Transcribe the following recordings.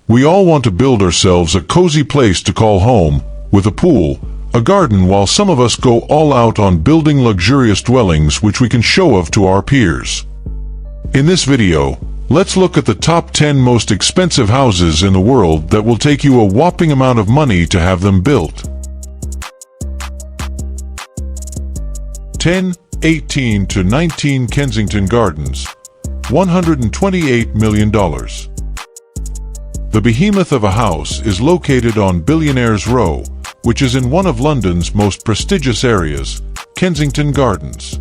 We all want to build ourselves a cozy place to call home, with a pool, a garden, while some of us go all out on building luxurious dwellings which we can show off to our peers. In this video, let's look at the top 10 most expensive houses in the world that will take you a whopping amount of money to have them built. 10. 18 to 19 Kensington Gardens, $128 million. The behemoth of a house is located on Billionaire's Row, which is in one of London's most prestigious areas, Kensington Gardens.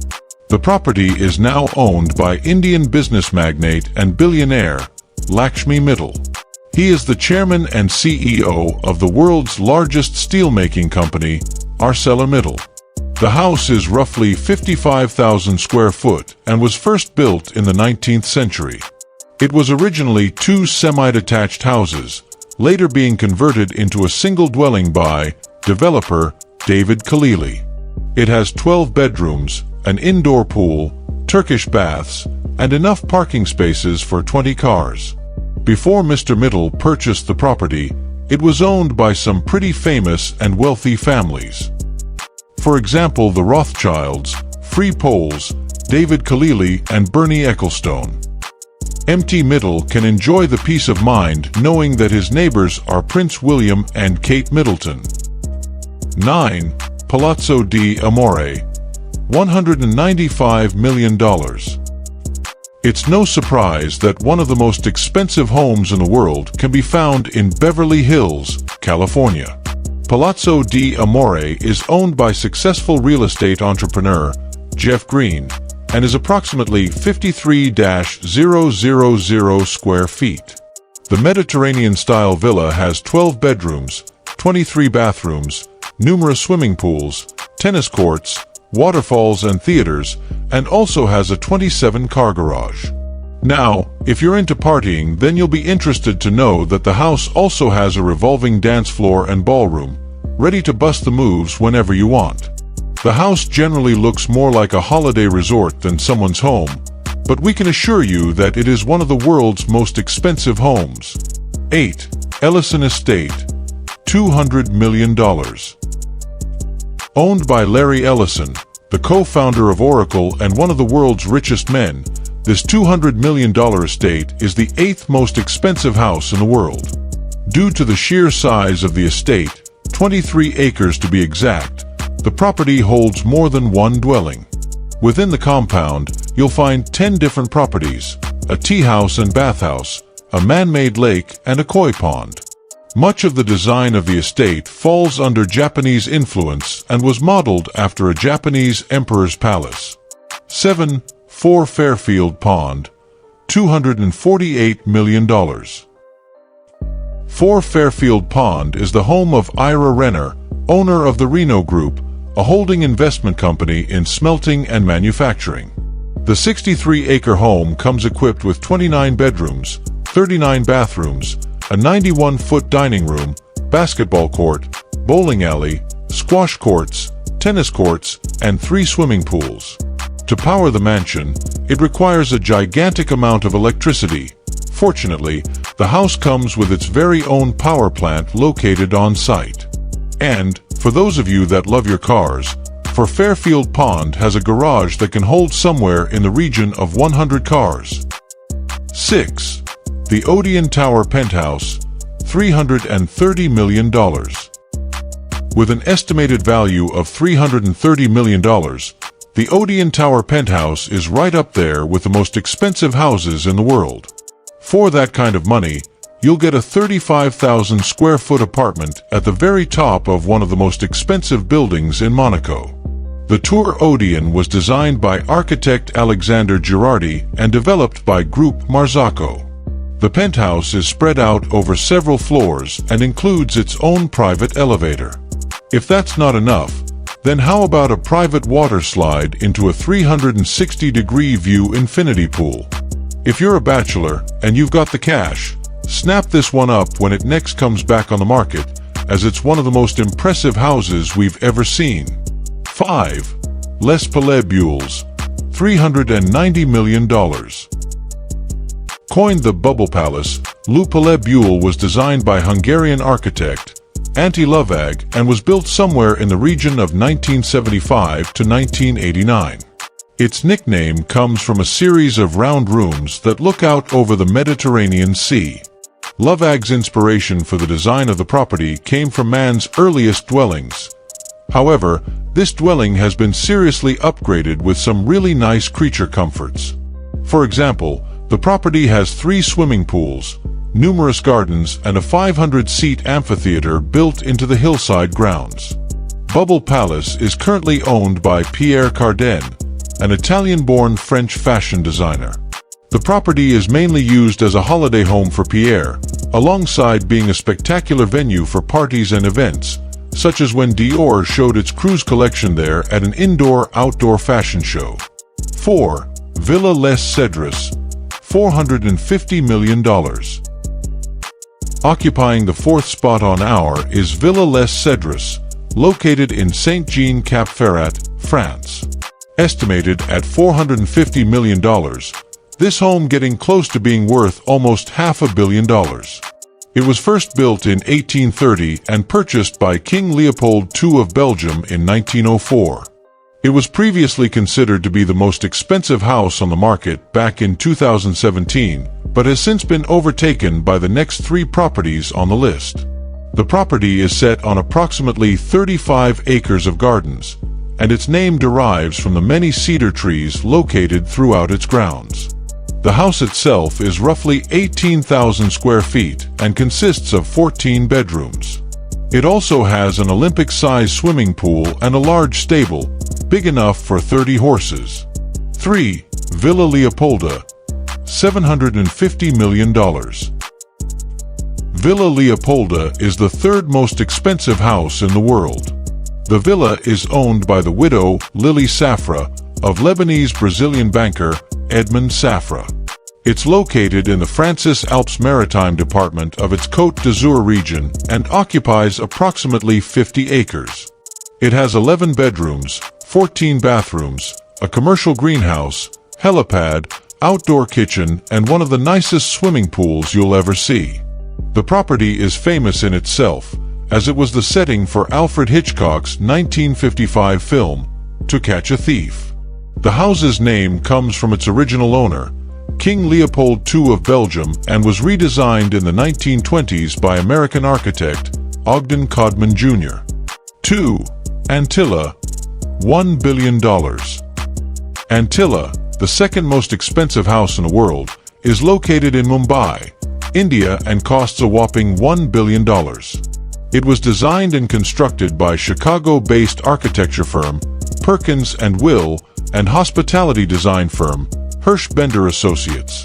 The property is now owned by Indian business magnate and billionaire, Lakshmi Mittal. He is the chairman and CEO of the world's largest steelmaking company, ArcelorMittal. The house is roughly 55,000 square foot and was first built in the 19th century. It was originally two semi-detached houses, later being converted into a single dwelling by developer David Khalili. It has 12 bedrooms, an indoor pool, Turkish baths, and enough parking spaces for 20 cars. Before Mr. Mittal purchased the property, it was owned by some pretty famous and wealthy families. For example, the Rothschilds, Free Poles, David Khalili, and Bernie Ecclestone. Mt. Mittal can enjoy the peace of mind knowing that his neighbors are Prince William and Kate Middleton. 9. Palazzo di Amore, $195 million. It's no surprise that one of the most expensive homes in the world can be found in Beverly Hills, California. Palazzo di Amore is owned by successful real estate entrepreneur Jeff Green and is approximately 53,000 square feet. The Mediterranean-style villa has 12 bedrooms, 23 bathrooms, numerous swimming pools, tennis courts, waterfalls and theaters, and also has a 27-car garage. Now, if you're into partying, then you'll be interested to know that the house also has a revolving dance floor and ballroom, ready to bust the moves whenever you want. The house generally looks more like a holiday resort than someone's home, but we can assure you that it is one of the world's most expensive homes. 8. Ellison Estate, $200 million. Owned by Larry Ellison, the co-founder of Oracle and one of the world's richest men, this $200 million estate is the 8th most expensive house in the world. Due to the sheer size of the estate, 23 acres to be exact, the property holds more than one dwelling. Within the compound, you'll find 10 different properties, a tea house and bathhouse, a man-made lake, and a koi pond. Much of the design of the estate falls under Japanese influence and was modeled after a Japanese emperor's palace. 7. 4 Fairfield Pond, $248 million. 4 Fairfield Pond is the home of Ira Renner, owner of the Reno Group, a holding investment company in smelting and manufacturing. The 63-acre home comes equipped with 29 bedrooms, 39 bathrooms, a 91-foot dining room, basketball court, bowling alley, squash courts, tennis courts, and 3 swimming pools. To power the mansion, it requires a gigantic amount of electricity. Fortunately, the house comes with its very own power plant located on site. And, for those of you that love your cars, Fairfield Pond has a garage that can hold somewhere in the region of 100 cars. 6. The Odeon Tower Penthouse, $330 million. With an estimated value of $330 million, the Odeon Tower Penthouse is right up there with the most expensive houses in the world. For that kind of money, you'll get a 35,000 square foot apartment at the very top of one of the most expensive buildings in Monaco. The Tour Odeon was designed by architect Alexander Girardi and developed by Group Marzocco. The penthouse is spread out over several floors and includes its own private elevator. If that's not enough, then how about a private water slide into a 360-degree view infinity pool? If you're a bachelor and you've got the cash, snap this one up when it next comes back on the market, as it's one of the most impressive houses we've ever seen. 5. Les Palais-Buelles, $390 million. Coined the Bubble Palace, Le Palais Buell was designed by Hungarian architect Antti Lovag and was built somewhere in the region of 1975 to 1989. Its nickname comes from a series of round rooms that look out over the Mediterranean Sea. Lovag's inspiration for the design of the property came from man's earliest dwellings. However, this dwelling has been seriously upgraded with some really nice creature comforts. For example, the property has 3 swimming pools, numerous gardens, and a 500-seat amphitheater built into the hillside grounds. Bubble Palace is currently owned by Pierre Cardin, an Italian-born French fashion designer. The property is mainly used as a holiday home for Pierre, alongside being a spectacular venue for parties and events, such as when Dior showed its cruise collection there at an indoor-outdoor fashion show. 4. Villa Les Cedres, $450 million. Occupying the 4th spot on our is Villa Les Cedres, located in Saint-Jean-Cap-Ferrat, France. Estimated at $450 million, this home getting close to being worth almost $500 million. It was first built in 1830 and purchased by King Leopold II of Belgium in 1904. It was previously considered to be the most expensive house on the market back in 2017, but has since been overtaken by the next 3 properties on the list. The property is set on approximately 35 acres of gardens, and its name derives from the many cedar trees located throughout its grounds. The house itself is roughly 18,000 square feet and consists of 14 bedrooms. It also has an Olympic-sized swimming pool and a large stable, big enough for 30 horses. 3. Villa Leopolda, $750 million. Villa Leopolda is the 3rd most expensive house in the world. The villa is owned by the widow, Lily Safra, of Lebanese-Brazilian banker, Edmond Safra. It's located in the Francis Alpes Maritime department of its Côte d'Azur region and occupies approximately 50 acres. It has 11 bedrooms, 14 bathrooms, a commercial greenhouse, helipad, outdoor kitchen, and one of the nicest swimming pools you'll ever see. The property is famous in itself, as it was the setting for Alfred Hitchcock's 1955 film, To Catch a Thief. The house's name comes from its original owner, King Leopold II of Belgium, and was redesigned in the 1920s by American architect Ogden Codman Jr. 2. Antilla, $1 billion. Antilla, the 2nd most expensive house in the world, is located in Mumbai, India, and costs a whopping $1 billion. It was designed and constructed by Chicago-based architecture firm Perkins & Will and hospitality design firm Hirsch Bender Associates.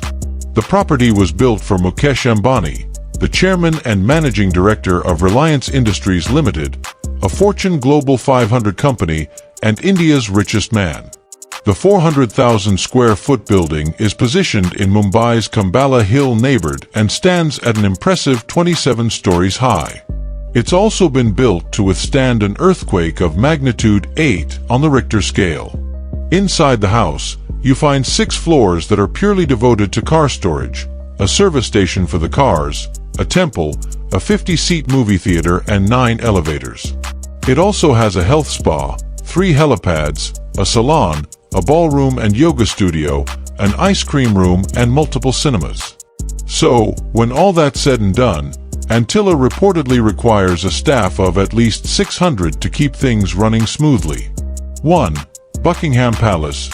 The property was built for Mukesh Ambani, the chairman and managing director of Reliance Industries Limited, a Fortune Global 500 company and India's richest man. The 400,000 square foot building is positioned in Mumbai's Kambala Hill neighborhood and stands at an impressive 27 stories high. It's also been built to withstand an earthquake of magnitude 8 on the Richter scale. Inside the house, you find 6 floors that are purely devoted to car storage, a service station for the cars, a temple, a 50-seat movie theater, and 9 elevators. It also has a health spa, 3 helipads, a salon, a ballroom and yoga studio, an ice cream room, and multiple cinemas. So, when all that's said and done, Antilla reportedly requires a staff of at least 600 to keep things running smoothly. 1. Buckingham Palace,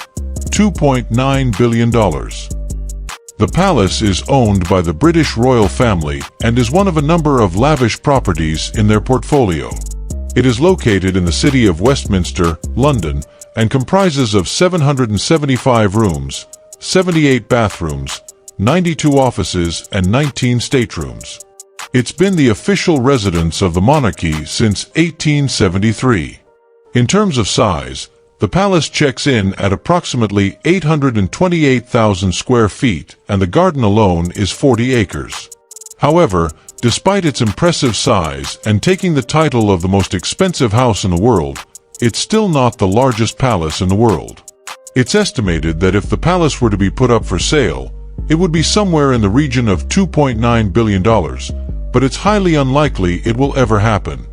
$2.9 billion. The palace is owned by the British royal family and is one of a number of lavish properties in their portfolio. It is located in the city of Westminster, London, and comprises of 775 rooms, 78 bathrooms, 92 offices, and 19 staterooms. It's been the official residence of the monarchy since 1873. In terms of size, the palace checks in at approximately 828,000 square feet, and the garden alone is 40 acres. However, despite its impressive size and taking the title of the most expensive house in the world, it's still not the largest palace in the world. It's estimated that if the palace were to be put up for sale, It would be somewhere in the region of $2.9 billion, but it's highly unlikely it will ever happen.